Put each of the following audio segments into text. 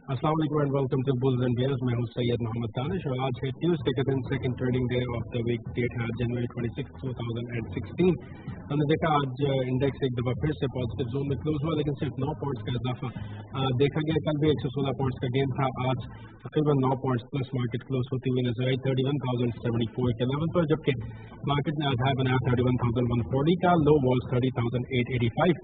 अस्सलाम वालेकुम and welcome to bulls and bears. मैं हूं सैयद मोहम्मद दानिश और आज है ट्यूसडे का दिन, second trading day of the week. Date है जनवरी 26, 2016। हमने देखा आज इंडेक्स एक दफ़ा फिर से पॉजिटिव जोन में क्लोज हुआ, लेकिन सिर्फ 9 पॉइंट्स का इजाफा देखा गया। कल भी 116 पॉइंट्स का गेन था, आज तकरीबन 9 पॉइंट्स प्लस मार्केट क्लोज होती हुई नजर आई 31,074 के लेवल पर, जबकि मार्केट ने आधार बनाया 31,140 का। लो वॉज 30,885,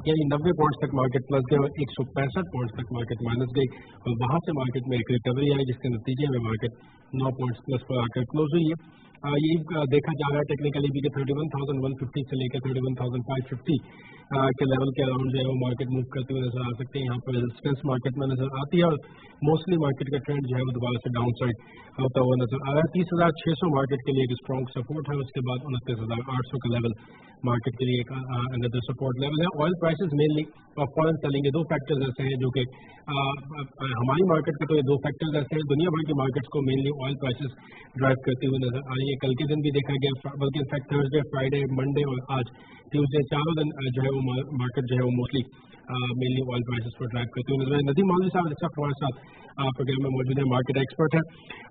यानी 90 पॉइंट्स तक मार्केट प्लस गई और 165 पॉइंट्स तक मार्केट माइनस गई और वहां से मार्केट में एक रिकवरी आई, जिसके नतीजे में मार्केट 9 पॉइंट्स प्लस पर आकर क्लोज हुई है। ये देखा जा रहा है टेक्निकली भी कि 31,150 से लेकर 31,550 के लेवल के अराउंड जो है वो मार्केट मूव करते हुए नजर आ सकते हैं। यहाँ पर रेजिस्टेंस मार्केट में नजर आती है और मोस्टली मार्केट का ट्रेंड जो है वो दोबारा से डाउन साइड होता हुआ नजर आ रहा है। 30,600 मार्केट के लिए एक स्ट्रॉन्ग सपोर्ट है, उसके बाद 29,800 का लेवल मार्केट के लिए एक अनदर सपोर्ट लेवल है। Oil prices mainly foreign selling, दो फैक्टर्स ऐसे हैं जो कि हमारी मार्केट के तो ये दो फैक्टर्स ऐसे हैं, दुनिया भर की मार्केट्स को मेनली ऑयल प्राइसेस ड्राइव करते हुए नजर आ रही है। कल के दिन भी देखा गया, बल्कि इनफैक्ट थर्सडे, फ्राइडे, मंडे और आज ट्यूसडे, चारों दिन जो है वो मार्केट जो है वो मोस्टली मेनली ऑयल प्राइसेस पर ड्राइव करते हुए नजर आए। नदीम मौलवी साहब इस वक्त हमारे साथ प्रोग्राम में मौजूद है, मार्केट एक्सपर्ट है।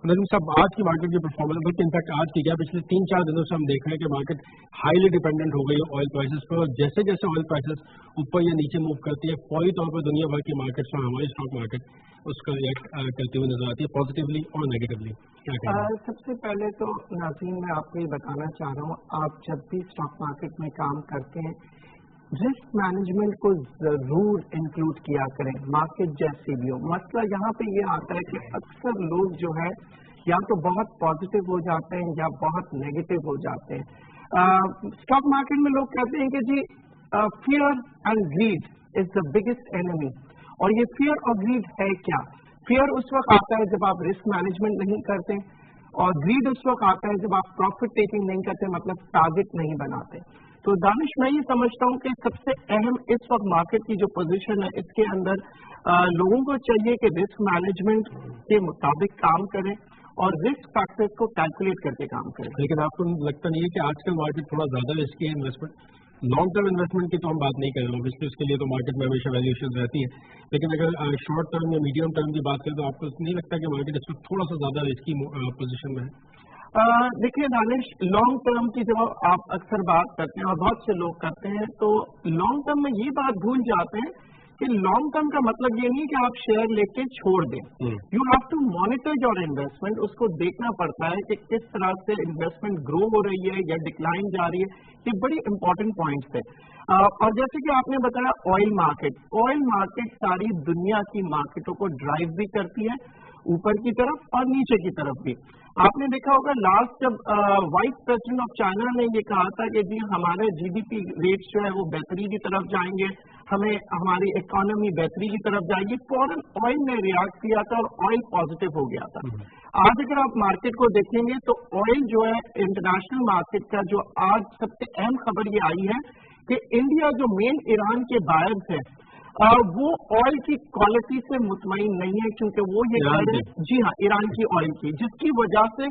नदीम साहब, आज की मार्केट की परफॉर्मेंस, बल्कि इनफैक्ट आज की क्या पिछले 3-4 दिनों से हम देख रहे हैं कि मार्केट हाईली डिपेंडेंट हो गई है ऑयल प्राइसेस पर, और जैसे जैसे ऑयल प्राइसेस ऊपर या नीचे मूव करती है, फौरी तौर पर दुनिया भर की मार्केट्स और हमारी स्टॉक मार्केट उसका रिएक्ट करती हुई नजर आती है, पॉजिटिवली और नेगेटिवली। क्या कहेंगे? सबसे पहले तो नाज़रीन मैं आपको ये बताना चाह रहा हूँ, आप जब भी स्टॉक मार्केट में काम करते हैं रिस्क मैनेजमेंट को जरूर इंक्लूड किया करें, मार्केट जैसी भी हो। मसला यहाँ पे ये आता है कि अक्सर लोग जो है या तो बहुत पॉजिटिव हो जाते हैं या बहुत नेगेटिव हो जाते हैं। स्टॉक मार्केट में लोग कहते हैं कि जी fear and greed is the biggest enemy, और ये फियर और ग्रीड है क्या? फियर उस वक्त आता है जब आप रिस्क मैनेजमेंट नहीं करते, और ग्रीड उस वक्त आता है जब आप प्रॉफिट टेकिंग नहीं करते, मतलब टारगेट नहीं बनाते। तो दानिश, मैं ये समझता हूँ कि सबसे अहम इस वक्त मार्केट की जो पोजीशन है, इसके अंदर लोगों को चाहिए कि रिस्क मैनेजमेंट के मुताबिक काम करें और रिस्क फैक्टर्स को कैलकुलेट करके काम करें। लेकिन आपको लगता नहीं है कि आजकल मार्केट थोड़ा ज्यादा रिस्की है? इन्वेस्टमेंट, लॉन्ग टर्म इन्वेस्टमेंट की तो हम बात नहीं कर रहे हैं, ऑब्वियसली उसके लिए तो मार्केट में हमेशा वैल्यूएशन रहती है, लेकिन अगर शॉर्ट टर्म या मीडियम टर्म की बात करें तो आपको नहीं लगता कि मार्केट इस वक्त थोड़ा सा ज्यादा रिस्की पोजीशन में है? देखिए दानिश, लॉन्ग टर्म की जब आप अक्सर बात करते हैं और बहुत से लोग करते हैं, तो लॉन्ग टर्म में ये बात भूल जाते हैं कि लॉन्ग टर्म का मतलब ये नहीं कि आप शेयर लेके छोड़ दें। You have to monitor your investment, उसको देखना पड़ता है कि किस तरह से इन्वेस्टमेंट ग्रो हो रही है या डिक्लाइन जा रही है। ये बड़ी इंपॉर्टेंट पॉइंट्स है। और जैसे कि आपने बताया ऑयल मार्केट सारी दुनिया की मार्केटों को ड्राइव भी करती है, ऊपर की तरफ और नीचे की तरफ भी। आपने देखा होगा लास्ट जब वाइस प्रेसिडेंट ऑफ चाइना ने ये कहा था कि जी हमारे जीडीपी रेट्स जो है वो बेहतरी की तरफ जाएंगे, हमें हमारी इकोनॉमी बेहतरी की तरफ जाएगी, फौरन ऑयल ने रिएक्ट किया था और ऑयल पॉजिटिव हो गया था। आज अगर आप मार्केट को देखेंगे तो ऑयल जो है इंटरनेशनल मार्केट का जो आज सबसे अहम खबर ये आई है कि इंडिया जो मेन ईरान के बायर्स है वो ऑयल की क्वालिटी से मुतमईन नहीं है, क्योंकि वो ये कह रहे हैं, जी हाँ, ईरान की ऑयल की, जिसकी वजह से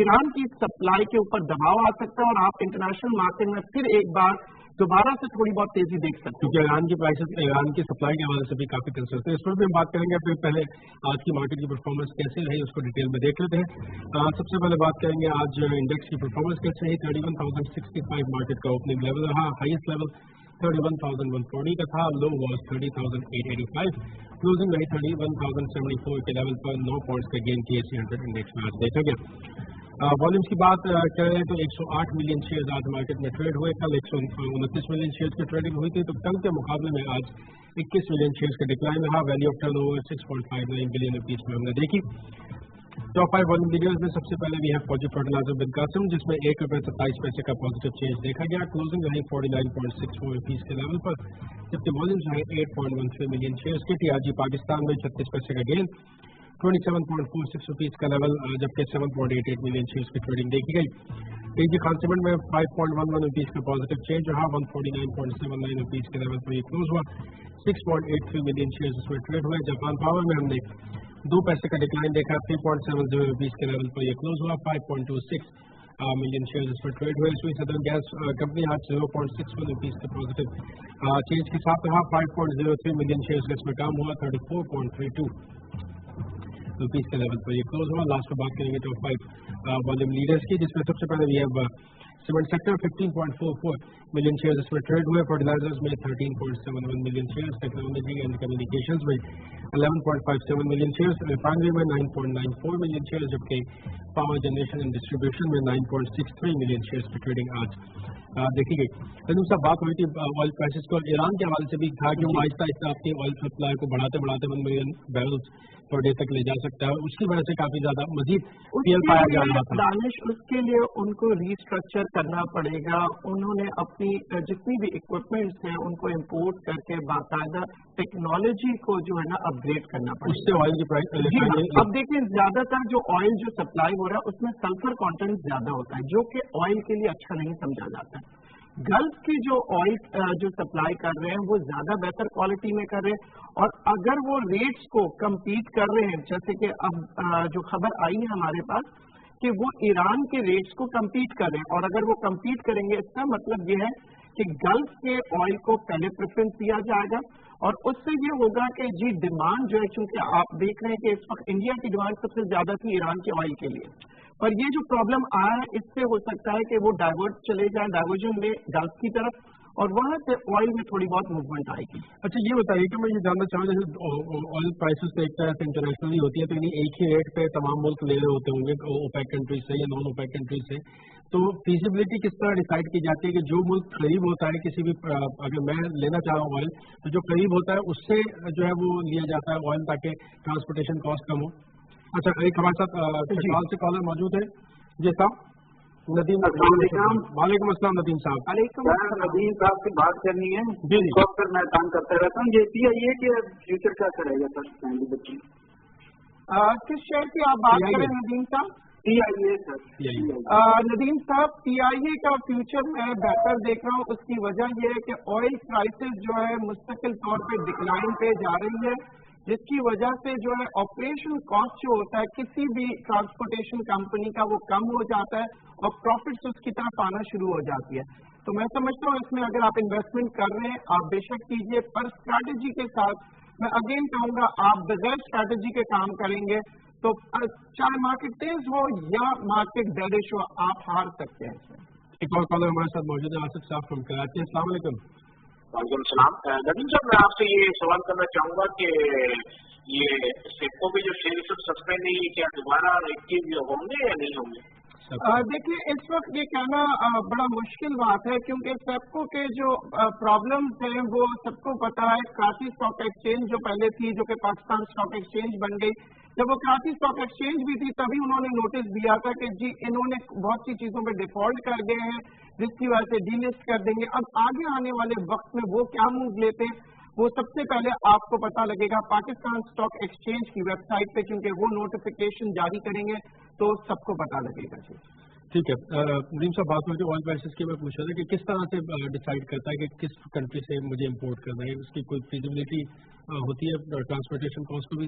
ईरान की सप्लाई के ऊपर दबाव आ सकता है और आप इंटरनेशनल मार्केट में फिर एक बार दोबारा से थोड़ी बहुत तेजी देख सकते हैं, क्योंकि ईरान की प्राइसेस, ईरान की सप्लाई के हवाले से भी काफी कंसर्न है। इस पर भी हम बात करेंगे, फिर पहले आज की मार्केट की परफॉर्मेंस कैसे रही उसको डिटेल में देख लेते हैं। सबसे पहले बात करेंगे आज इंडेक्स की परफॉर्मेंस कैसे रही। 31,065 मार्केट का ओपनिंग लेवल रहा, हाईएस्ट लेवल 31,140 का था, लो वॉज 30,885, क्लोजिंग रही 31,074 के लेवल पर। 9 पॉइंट्स का गेन KSE 100 इंडेक्स में आज देखा गया। वॉल्यूम्स की बात करें तो 108 मिलियन शेयर्स आज मार्केट में ट्रेड हुए। कल 129 मिलियन शेयर्स की ट्रेडिंग हुई थी, तो कल के मुकाबले में आज 21 मिलियन शेयर्स का डिक्लाइन रहा। Value of turnover 6.59 billion rupees में हमने देखी। टॉप 5 वॉल्यूम लीडर्स में सबसे पहले भी है फौजी फर्टिलाइजर बिन कासिम, जिसमें ₹1.27 का पॉजिटिव चेंज देखा गया। क्लोजिंग रही 49.64 रुपीज के लेवल पर, जबकि वॉल्यूम्स रहे 8.13 मिलियन शेयर्स के। TRG पाकिस्तान में 36 पैसे का गेन, 27.46 रुपीज का लेवल, जबकि 7.88 मिलियन शेयर्स की ट्रेडिंग देखी गई। AG खान सीमेंट में 5.11 रुपीज का पॉजिटिव चेंज रहा, 149.79 रुपीज के लेवल पर ये क्लोज हुआ। 6.83 मिलियन शेयर्स इसमें ट्रेड हुए। जापान पावर में हमने 2 पैसे का डिक्लाइन देखा, 3.70 रुपीज के लेवल पर यह क्लोज हुआ। 5.26 million shares इसमें ट्रेड हुए. इसमें सदर्न गैस कंपनी आज 0.61 रुपीज़ के पॉजिटिव चेंज के साथ रहा. 5.03 million shares का इसमें काम हुआ. 34.32 रुपीज़ के लेवल पर ये क्लोज हुआ. लास्ट में बात करेंगे टॉप 5 वॉल्यूम लीडर्स की, जिसमें सबसे पहले we have cement sector 15.44 million shares इसमें ट्रेड हुए. फर्टिलाइजर्स में 13.71 million shares. Technology and communications में 11.57 मिलियन शेयर्स. रिफाइनरी में 9.94 मिलियन शेयर्स, जबकि पावर जनरेशन एंड डिस्ट्रीब्यूशन में 9.63 मिलियन शेयर्स की ट्रेडिंग आज देखी गई. लेकिन उसका बात हुई थी ऑयल प्राइसेस को, और ईरान के हवाले से भी था कि वो आहिस्ता आहिस्ता अपनी ऑयल सप्लाई को बढ़ाते बढ़ाते 1 मिलियन बैरल्स पर डे तक ले जा सकता है. उसकी वजह से काफी ज्यादा मजीद तेल पाया जा रहा था. दानिश, उसके लिए उनको रिस्ट्रक्चर करना पड़ेगा. उन्होंने अपनी जितनी भी इक्विपमेंट्स हैं उनको इम्पोर्ट करके बाकायदा टेक्नोलॉजी को जो है ना अपग्रेड करना पड़ेगा. उससे ऑयल की प्राइस अब देखिए, ज्यादातर जो ऑयल जो सप्लाई हो रहा है उसमें सल्फर कंटेंट ज्यादा होता है, जो कि ऑयल के लिए अच्छा नहीं समझा जाता है. गल्फ की जो ऑयल जो सप्लाई कर रहे हैं वो ज्यादा बेहतर क्वालिटी में कर रहे हैं, और अगर वो रेट्स को कम्पीट कर रहे हैं, जैसे कि अब जो खबर आई है हमारे पास कि वो ईरान के रेट्स को कम्पीट कर रहे हैं, और अगर वो कम्पीट करेंगे इसका मतलब ये है कि गल्फ के ऑयल को पहले प्रेफरेंस दिया जाएगा, और उससे ये होगा कि जी डिमांड जो है, क्योंकि आप देख रहे हैं कि इस वक्त इंडिया की डिमांड सबसे ज्यादा थी ईरान के ऑयल के लिए, पर ये जो प्रॉब्लम आया है इससे हो सकता है कि वो डाइवर्ट चले जाए, डाइवर्जन में गल्फ की तरफ, और वहां से ऑयल में थोड़ी बहुत मूवमेंट आएगी. अच्छा, ये बताइए कि मैं ये जानना चाहूँ, जैसे ऑयल प्राइसेस एक तरह से इंटरनेशनली होती है, तो इन्हीं एक ही रेट पे तमाम मुल्क ले रहे होते होंगे ओपेक कंट्रीज से या नॉन ओपेक कंट्रीज से, तो फीजिबिलिटी किस तरह डिसाइड की जाती है कि जो मुल्क करीब होता है किसी भी, अगर मैं लेना चाह रहा हूँ ऑयल, तो जो करीब होता है उससे जो है वो लिया जाता है ऑयल, ताकि ट्रांसपोर्टेशन कॉस्ट कम हो. अच्छा, एक हमारे साथ चटराल से कॉलर मौजूद है. जी साहब, नदीम. वालेकुम अस्सलाम नदीम साहब. नदीम साहब से बात करनी है. जी सर मैं काम करता रहता हूँ. ये पीआईए के फ्यूचर क्या करेगा सर फैमिली बच्ची? किस शेयर की आप बात करें नदीम साहब? PIA sir. नदीम साहब, पीआईए का फ्यूचर मैं बेहतर देख रहा हूँ. उसकी वजह यह है कि ऑयल प्राइसेस जो है मुस्तकिल तौर पे डिक्लाइन पे जा रही है, जिसकी वजह से जो है ऑपरेशन कॉस्ट जो होता है किसी भी ट्रांसपोर्टेशन कंपनी का वो कम हो जाता है, और प्रॉफिट्स उसकी तरफ आना शुरू हो जाती है. तो मैं समझता हूँ इसमें अगर आप इन्वेस्टमेंट कर रहे हैं आप बेशक कीजिए, पर स्ट्रैटेजी के साथ. मैं अगेन कहूंगा, आप बगैर स्ट्रैटेजी के काम करेंगे तो चाहे मार्केट तेज हो या मार्केट बेरिश हो, आप हार सकते हैं. एक और कॉलर हमारे साथ मौजूद है, आसिफ साहब फ्रॉम कराची. अस्सलाम वालेकुम. वालेकुम सलाम. नदीम साहब, मैं आपसे ये सवाल करना चाहूंगा कि ये सेप्को के जो शेयर सस्पेंड है, ये क्या दोबारा एक्टिव होंगे या नहीं होंगे? देखिए, इस वक्त ये कहना बड़ा मुश्किल बात है, क्योंकि सेप्को के जो प्रॉब्लम्स हैं वो सबको पता है. कराची स्टॉक एक्सचेंज जो पहले थी, जो कि पाकिस्तान स्टॉक एक्सचेंज बन गई, जब वो कराची स्टॉक एक्सचेंज भी थी तभी उन्होंने नोटिस दिया था कि जी इन्होंने बहुत सी चीजों में डिफॉल्ट कर गए हैं, जिसकी वजह से डीलिस्ट कर देंगे. अब आगे आने वाले वक्त में वो क्या मूव लेते हैं वो सबसे पहले आपको पता लगेगा पाकिस्तान स्टॉक एक्सचेंज की वेबसाइट पे, क्योंकि वो नोटिफिकेशन जारी करेंगे तो सबको पता लगेगा. जी ठीक है. नदीम साहब, बात हुई ऑयल प्राइसेस की, मैं पूछ रहा था कि किस तरह से डिसाइड करता है कि किस कंट्री से मुझे इंपोर्ट करना है, उसकी कोई फिजिबिलिटी होती है? ट्रांसपोर्टेशन कॉस्ट को भी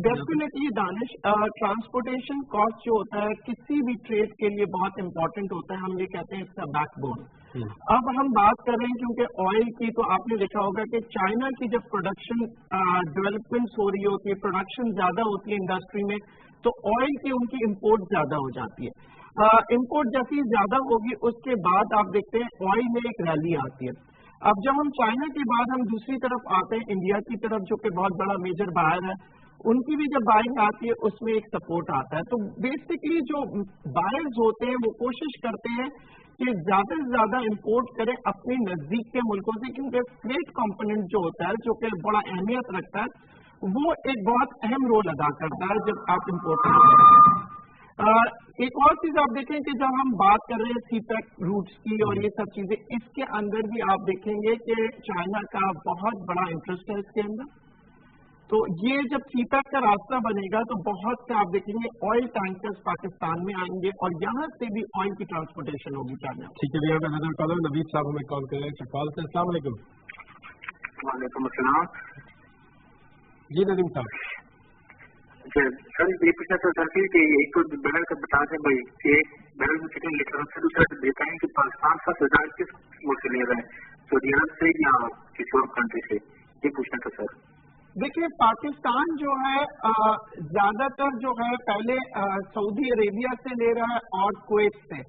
डेफिनेटली दानिश, ट्रांसपोर्टेशन कॉस्ट जो होता है किसी भी ट्रेड के लिए बहुत इंपॉर्टेंट होता है. हम ये कहते हैं इसका बैकबोन. अब हम बात कर रहे हैं क्योंकि ऑयल की, तो आपने देखा होगा कि चाइना की जब प्रोडक्शन डेवलपमेंट्स हो रही होती है, प्रोडक्शन ज्यादा होती है इंडस्ट्री में, तो ऑयल की उनकी इंपोर्ट ज्यादा हो जाती है. इंपोर्ट जैसी ज्यादा होगी उसके बाद आप देखते हैं ऑयल में एक रैली आती है. अब जब हम चाइना के बाद हम दूसरी तरफ आते हैं इंडिया की तरफ, जो कि बहुत बड़ा मेजर बायर है, उनकी भी जब बाइंग आती है उसमें एक सपोर्ट आता है. तो बेसिकली जो बायर्स होते हैं वो कोशिश करते हैं कि ज्यादा से ज्यादा इंपोर्ट करें अपने नजदीक के मुल्कों से, क्योंकि फ्रेट कंपोनेंट जो होता है, जो कि बड़ा अहमियत रखता है, वो एक बहुत अहम रोल अदा करता है जब आप इंपोर्ट करते हैं. एक और चीज आप देखें कि जब हम बात कर रहे हैं सीपैक रूट्स की और ये सब चीजें, इसके अंदर भी आप देखेंगे कि चाइना का बहुत बड़ा इंटरेस्ट है इसके अंदर. तो ये जब सीपैक का रास्ता बनेगा तो बहुत से आप देखेंगे ऑयल टैंकर्स पाकिस्तान में आएंगे और यहाँ से भी ऑयल की ट्रांसपोर्टेशन होगी चाइना. ठीक है भैया, मैं नजर कॉलर नवीद साहब हमें कॉल कर रहे हैं कॉल से. अस्सलाम वालेकुम. वालेकुम अस्सलाम. जी नदीम साहब. सर ये पूछना तो सर कि एक तो बैलेंस का बता दें भाई कि बैरल में चिकन लेकर उससे दूसरा देता है कि पाकिस्तान 7,000 किस मुल्क से ले रहे हैं, सऊदी अरब से या किसी और कंट्री से, ये पूछना था सर। देखिए पाकिस्तान जो है ज्यादातर जो है पहले सऊदी अरेबिया से ले रहा है और कुवैत से।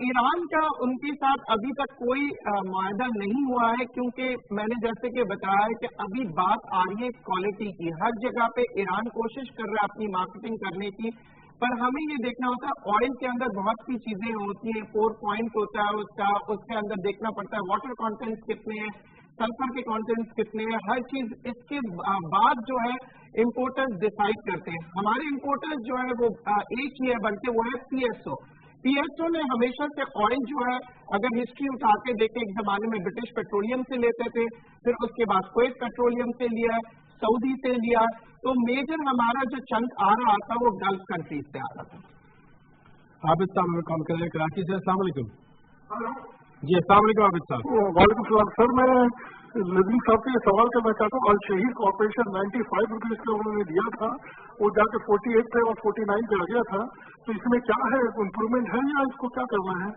ईरान का उनके साथ अभी तक कोई मुआहदा नहीं हुआ है, क्योंकि मैंने जैसे कि बताया है कि अभी बात आ रही है क्वालिटी की। हर जगह पे ईरान कोशिश कर रहा है अपनी मार्केटिंग करने की, पर हमें ये देखना होता है ऑयल के अंदर बहुत सी चीजें होती हैं, 4 पॉइंट होता है उसका, उसके अंदर देखना पड़ता है वाटर कॉन्टेंट्स कितने हैं, सल्फर के कॉन्टेंट्स कितने हैं, हर चीज इसके बाद जो है इम्पोर्टर्स डिसाइड करते हैं। हमारे इम्पोर्टर्स जो है वो एक ही है बनते, वो है पीएसओ ने हमेशा से ऑयल जो है अगर हिस्ट्री उठा के देखें, एक जमाने में ब्रिटिश पेट्रोलियम से लेते थे, फिर उसके बाद कुवैत पेट्रोलियम से लिया, सऊदी से लिया, तो मेजर हमारा जो चंक आ रहा था वो गल्फ कंट्रीज से आ रहा था। आबिद साहब हमें कॉल करें कराची से। अस्सलाम वालेकुम। जी अस्सलाम वालेकुम आबिद साहब। वालेकुम सलाम सर, मैं नदीम साहब से सवाल करना चाहता हूँ। अल शहीद कॉर्पोरेशन 95 रुपीज का उन्होंने दिया था, वो जाके 48 पे और 49 पे आ गया था, तो इसमें क्या है, इम्प्रूवमेंट है या इसको क्या करना है?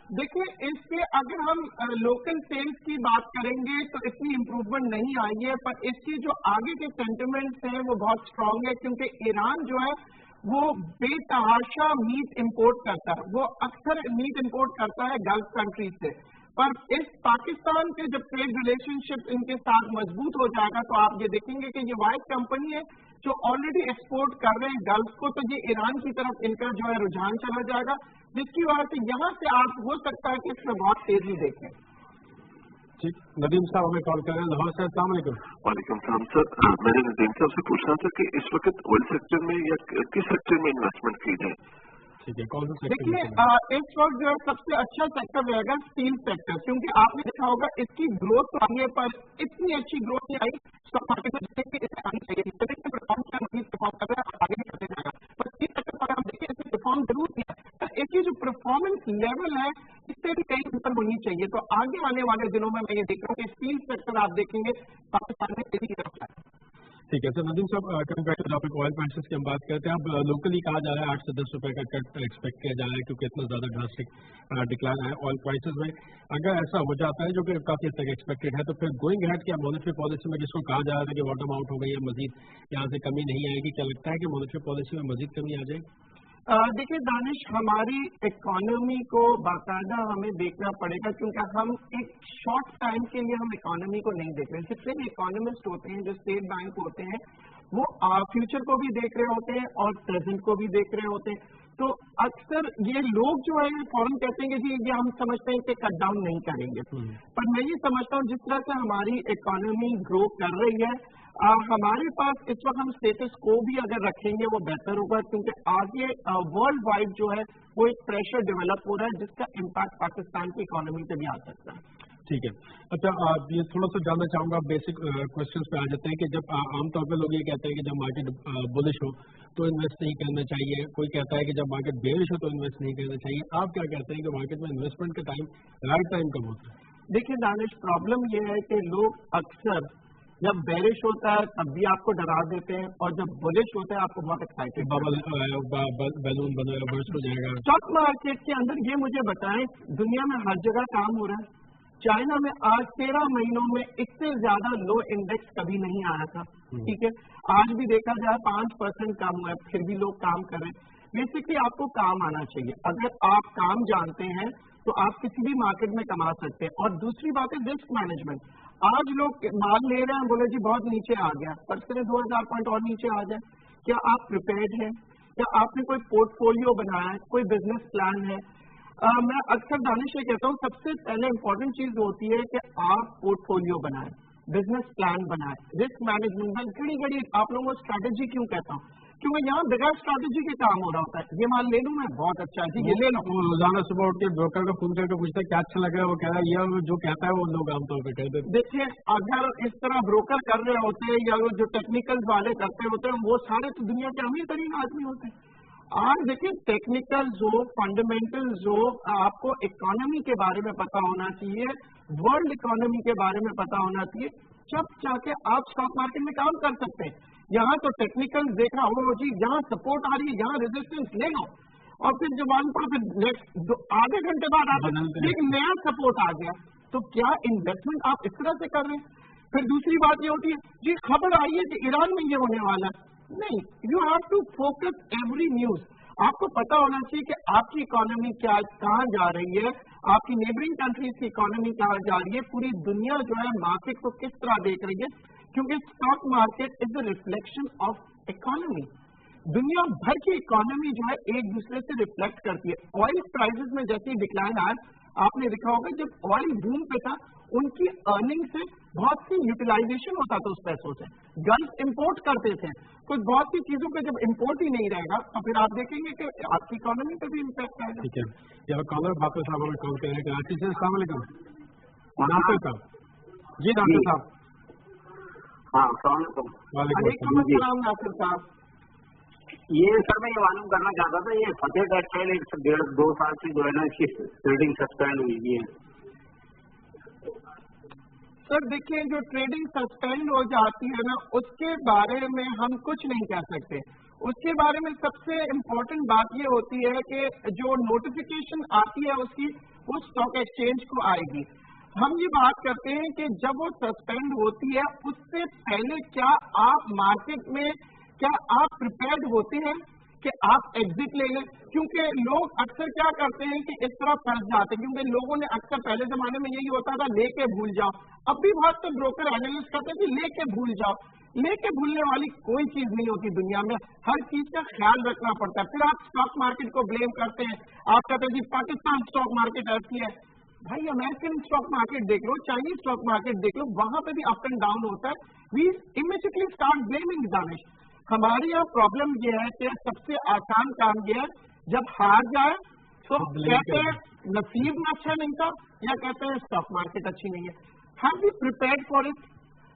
देखिए इससे अगर हम लोकल सेल्स की बात करेंगे तो इतनी इम्प्रूवमेंट नहीं आई है, पर इसके जो आगे के सेंटिमेंट्स हैं वो बहुत स्ट्रांग है, क्योंकि ईरान जो है वो बेतहाशा मीट इंपोर्ट करता है, वो अक्सर मीट इंपोर्ट करता है गल्फ कंट्रीज से। पर इस पाकिस्तान के जब ट्रेड रिलेशनशिप इनके साथ मजबूत हो जाएगा तो आप ये देखेंगे कि ये वाइट कंपनी है जो ऑलरेडी एक्सपोर्ट कर रहे हैं गल्फ को, तो ये ईरान की तरफ इनका जो है रुझान चला जाएगा, जिसकी वजह से यहाँ से आप हो सकता है कि इसमें बहुत तेजी देखें। ठीक, नदीम साहब हमें कॉल कर रहे हैं लाहौर से। अस्सलाम वालेकुम। वालेकुम सलाम सर, मैंने नदीम साहब से पूछना था कि इस वक्त ऑयल सेक्टर में या किस सेक्टर में इन्वेस्टमेंट की जाए? ठीक है, कौन सा सेक्टर? देखिए इस वक्त जो है सबसे अच्छा सेक्टर रहेगा स्टील सेक्टर, क्योंकि आपने देखा होगा इसकी ग्रोथ तो आई है पर इतनी अच्छी ग्रोथ नहीं आई स्टॉक मार्केट में जितनी इसे आनी चाहिए। परफॉर्म कर रहा है, आगे भी करते जाएगा, पर स्टील सेक्टर पर हम देखिए इसने परफॉर्म जरूर किया, पर इसकी जो परफॉर्मेंस लेवल है इससे भी कहीं ऊपर होनी चाहिए। तो आगे आने वाले दिनों में मैं ये देख रहा हूँ कि स्टील सेक्टर आप देखेंगे पाकिस्तान में तेजी की तरफ जाए। ठीक है सर। नदीम साहब coming back to topic oil prices की हम बात करते हैं। अब लोकली कहा जा रहा है 8 से 10 रुपए का कट एक्सपेक्ट किया जा रहा है, क्योंकि इतना ज्यादा ड्रास्टिक डिक्लाइन है ऑयल प्राइसेस में। अगर ऐसा हो जाता है जो कि काफी हद तक एक्सपेक्टेड है, तो फिर गोइंग अहेड क्या मॉनेटरी पॉलिसी में जिसको कहा जा रहा है कि बॉटम आउट हो गई है, मजीद यहाँ से कमी नहीं आएगी, क्या लगता है कि मॉनेटरी पॉलिसी में मजीद कमी आ जाएगी? देखिए दानिश, हमारी इकोनॉमी को बाकायदा हमें देखना पड़ेगा, क्योंकि हम एक शॉर्ट टाइम के लिए हम इकोनॉमी को नहीं देख रहे। जितने भी इकोनॉमिस्ट होते हैं, जो स्टेट बैंक होते हैं, वो फ्यूचर को भी देख रहे होते हैं और प्रेजेंट को भी देख रहे होते हैं। तो अक्सर ये लोग जो है फौरन कहते हैं कि जी ये हम समझते हैं कि कट डाउन नहीं करेंगे, पर मैं ये समझता हूँ जिस तरह से हमारी इकोनॉमी ग्रो कर रही है, हमारे पास इस वक्त हम स्टेटस को भी अगर रखेंगे वो बेहतर होगा, क्योंकि आगे वर्ल्ड वाइड जो है वो एक प्रेशर डेवलप हो रहा है जिसका इम्पैक्ट पाकिस्तान की इकोनॉमी पे भी आ सकता है। ठीक है। अच्छा, ये थोड़ा सा जानना चाहूंगा, बेसिक क्वेश्चंस पे आ जाते हैं कि जब आमतौर पे लोग ये कहते हैं कि जब मार्केट बुलिश हो तो इन्वेस्ट नहीं करना चाहिए, कोई कहता है कि जब मार्केट बेरिश हो तो इन्वेस्ट नहीं करना चाहिए, आप क्या कहते हैं कि मार्केट में इन्वेस्टमेंट का टाइम राइट टाइम कब होता है? देखिए दानिश, प्रॉब्लम ये है कि लोग अक्सर जब बेरिश होता है तब भी आपको डरा देते हैं, और जब बुलिश होता है आपको बहुत एक्साइटेड बैलून बनेगा, बर्स्ट हो जाएगा। स्टॉक मार्केट के अंदर ये मुझे बताएं, दुनिया में हर जगह काम हो रहा है। चाइना में आज 13 महीनों में इससे ज्यादा लो इंडेक्स कभी नहीं आया था, ठीक है। आज भी देखा जाए 5% कम हुआ है, फिर भी लोग काम कर रहे हैं। बेसिकली आपको काम आना चाहिए, अगर आप काम जानते हैं तो आप किसी भी मार्केट में कमा सकते हैं। और दूसरी बात है रिस्क मैनेजमेंट। आज लोग माल ले रहे हैं, बोले जी बहुत नीचे आ गया, पर सिर्फ 2000 पॉइंट और नीचे आ जाए, क्या आप प्रिपेयर्ड हैं? क्या आपने कोई पोर्टफोलियो बनाया है, कोई बिजनेस प्लान है? मैं अक्सर दानिश ये कहता हूँ सबसे पहले इंपॉर्टेंट चीज होती है कि आप पोर्टफोलियो बनाएं, बिजनेस प्लान बनाएं, रिस्क मैनेजमेंट। घड़ी घड़ी आप लोगों को स्ट्रैटेजी क्यों कहता हूँ, क्योंकि यहाँ बगैर स्ट्रैटेजी के काम हो रहा होता है। ये माल ले लूँ मैं, बहुत अच्छा है जी, ये ले लो। वो रोजाना सुबह उठ के ब्रोकर को फोन करके पूछता है क्या अच्छा लग रहा है, वो कह रहा है ये जो कहता है वो लोग आमतौर पर कहते हैं। देखिए अगर इस तरह ब्रोकर कर रहे होते हैं या जो टेक्निकल वाले करते होते हैं, वो सारे तो दुनिया के अमीर तरीन आदमी होते हैं। आज देखिए टेक्निकल्स हो, फंडामेंटल्स हो, आपको इकोनॉमी के बारे में पता होना चाहिए, वर्ल्ड इकोनॉमी के बारे में पता होना चाहिए, जब जाके आप स्टॉक मार्केट में काम कर सकते हैं। यहाँ तो टेक्निकल देखा हो जी, यहाँ सपोर्ट आ रही है, यहाँ रेजिस्टेंस ले लो, और फिर जब वन पर फिर नेक्स्ट आधे घंटे बाद आता है एक नया सपोर्ट आ गया, तो क्या इन्वेस्टमेंट आप इस तरह से कर रहे हैं? फिर दूसरी बात ये होती है जी खबर आई है कि ईरान में ये होने वाला है, नहीं, you have to focus every news. आपको पता होना चाहिए कि आपकी इकोनॉमी क्या कहाँ जा रही है, आपकी नेबरिंग कंट्रीज की इकोनॉमी कहाँ जा रही है, पूरी दुनिया जो है मार्केट को किस तरह देख रही है, क्योंकि stock market is the reflection of economy. दुनिया भर की इकोनॉमी जो है एक दूसरे से रिफ्लेक्ट करती है। ऑयल प्राइसेस में जैसे डिक्लाइन आया, आपने देखा होगा जब ऑयल बूम पे था उनकी अर्निंग से बहुत सी यूटिलाइजेशन होता था उस पैसों से, गल्फ इंपोर्ट करते थे, कुछ बहुत सी चीजों पे जब इंपोर्ट ही नहीं रहेगा तो फिर आप देखेंगे कि आपकी इकोनॉमी पे भी इम्पैक्ट आएगा। ठीक है, यहाँ कॉलर बापस साहब हमें कॉल करें कराची से। अस्सलाम वालेकुम नासिर साहब। जी नासिर साहब। हाँ वालेकुम अस्सलाम नासिर साहब। ये सर मैं ये मालूम करना चाहता था, ये फतेह टेक्सटाइल 1.5-2 साल से जो है ना इसकी ट्रेडिंग सस्पेंड हुई है। सर देखिए, जो ट्रेडिंग सस्पेंड हो जाती है ना उसके बारे में हम कुछ नहीं कह सकते। उसके बारे में सबसे इम्पोर्टेंट बात ये होती है कि जो नोटिफिकेशन आती है उसकी वो स्टॉक एक्सचेंज को आएगी। हम ये बात करते हैं कि जब वो सस्पेंड होती है उससे पहले क्या आप मार्केट में क्या आप प्रिपेयर्ड होते हैं कि आप एग्जिट ले लें, क्योंकि लोग अक्सर क्या करते हैं कि इस तरह फंस जाते हैं, क्योंकि लोगों ने अक्सर पहले जमाने में यही होता था लेके भूल जाओ, अब भी बहुत से ब्रोकर एनालिस्ट कहते हैं कि लेके भूल जाओ। लेके भूलने वाली कोई चीज नहीं होती दुनिया में, हर चीज का ख्याल रखना पड़ता है। फिर आप स्टॉक मार्केट को ब्लेम करते हैं, आप कहते हैं जी पाकिस्तान स्टॉक मार्केट ऐसी है। भाई अमेरिकन स्टॉक मार्केट देख लो, चाइनीज स्टॉक मार्केट देख लो, वहां पे भी अप एंड डाउन होता है। We immediately start blaming Danish. हमारे यहाँ प्रॉब्लम ये है कि सबसे आसान काम ये है जब हार जाए तो कहते हैं नसीब में अच्छा नहीं था या कहते हैं स्टॉक मार्केट अच्छी नहीं है। हम भी प्रिपेयर्ड फॉर इट,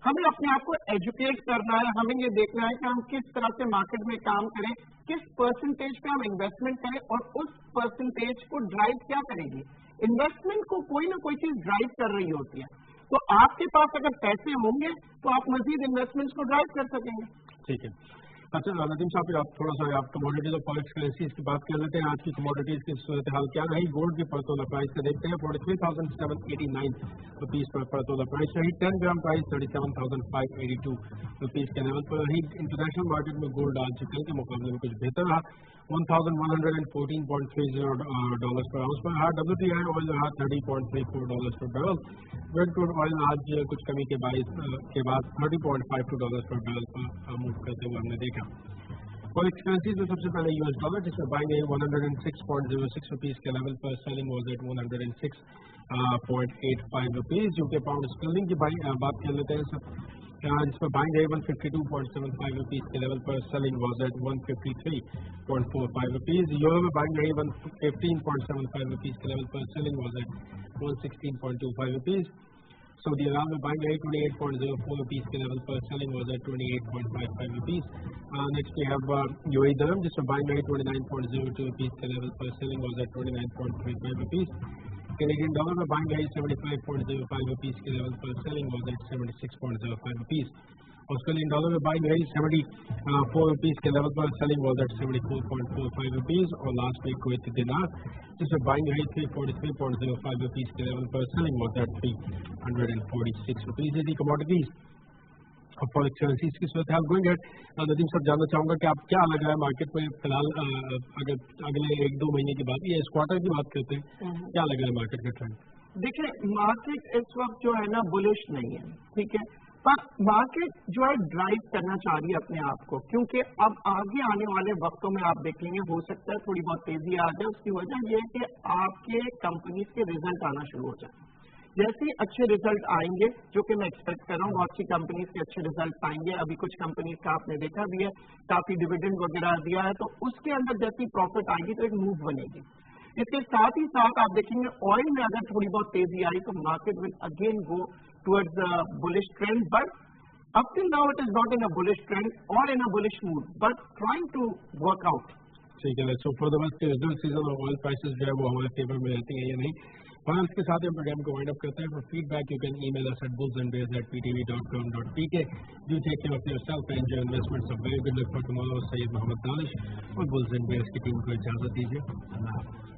हमें अपने आप को एजुकेट करना है, हमें ये देखना है कि हम किस तरह से मार्केट में काम करें, किस परसेंटेज पे हम इन्वेस्टमेंट करें और उस परसेंटेज को ड्राइव क्या करेगी। इन्वेस्टमेंट को कोई ना कोई चीज ड्राइव कर रही होती है, तो आपके पास अगर पैसे होंगे तो आप मजीद इन्वेस्टमेंट्स को ड्राइव कर सकेंगे। ठीक है, अच्छा नदीम साहब आप थोड़ा सा आप कमोडिटीज और फॉरेक्स करेंसीज की बात कर लेते हैं। आज की कमोडिटीज की सूरत हाल क्या रही? गोल्ड की पर तोला प्राइस से देखते हैं 43,789 रुपीज पर तोला प्राइस रही। 10 ग्राम प्राइस 37,582 रुपीज के लेवल पर रही। इंटरनेशनल मार्केट में गोल्ड आज कल के मुकाबले में कुछ बेहतर रहा, 1,114.30 $per ounce पर रहा। WTI ऑयल रहा $30.34 per barrel। Brent crude oil आज कुछ कमी के बाद $30.52 per barrel पर मूव करते हुए हमने देखा। फॉरेक्स करेंसीज में सबसे पहले यूएस डॉलर, जिसमें बाइंग है 106.06 रुपीज के लेवल पर, selling was eight 106.85 rupees. UK pound sterling की बात कर लेते हैं सब, जिसमें बाइंग है 152.75 रुपीज के लेवल पर, selling was at 153.45 rupees. Euro में बाइंग है 115.75 रुपीज के लेवल पर, selling was at 116.25 rupees. Saudi Arabia में बाइंग है 28.04 रुपीज के लेवल पर, selling was at 28.55 rupees. Next we have UAE dirham, जिसमें बाइंग है 29.02 रुपीज के लेवल पर, selling was at 29.35 rupees. Canadian dollar में बाइंग है 75.05 रुपीज के लेवल पर, selling was at 76.05 rupees. Australian dollar में बाइंग है 74 रुपीज के लेवल पर, सेलिंग वाज एट 74.45 रुपीज। और लास्ट में कुवैती दिनार, जिसमें बाइंग है 343.05 रुपीज के लेवल पर, सेलिंग वाज एट 346 रुपीज। यदि कमोडिटीज और फॉरेक्स करेंसीज की सूरत हाल गोइंग एट, नदीम साहब जानना चाहूंगा कि आप क्या लग रहा है मार्केट में फिलहाल, अगर अगले 1-2 महीने की बात या इस क्वार्टर की बात करते हैं, क्या लग रहा है मार्केट का ट्रेंड? देखिए मार्केट इस वक्त जो है ना बुलिश नहीं है, ठीक है, पर मार्केट जो है ड्राइव करना चाह रही है अपने आप को, क्योंकि अब आगे आने वाले वक्तों में आप देखेंगे हो सकता है थोड़ी बहुत तेजी आ जाए। उसकी वजह यह है कि आपके कंपनीज के रिजल्ट आना शुरू हो जाए। जैसे ही अच्छे रिजल्ट आएंगे, जो कि मैं एक्सपेक्ट कर रहा हूँ, बहुत सी कंपनीज के अच्छे रिजल्ट आएंगे। अभी कुछ कंपनीज का आपने देखा भी है, काफी डिविडेंड वगैरह दिया है, तो उसके अंदर जैसी प्रॉफिट आएगी तो एक मूव बनेगी। इसके साथ ही साथ आप देखेंगे ऑयल में अगर थोड़ी बहुत तेजी आई तो market will again go towards the bullish trend, but up till now it is not in a bullish trend or in a bullish mood, but trying to work out. ठीक है, so for the result season और oil prices जो है वो हमारे favour में रहती हैं या नहीं, فائنلس کے ساتھ ہم پروگرام کو وائنڈ اپ کرتے ہیں. For feedback you can email us at bullsandbears@ptv.com.pk. Do take care of yourself and your investments. A very good luck for tomorrow. سید محمد دانش اور بلز اینڈ بیئرز کی ٹیم کو اجازت دیجیے. اللہ حافظ.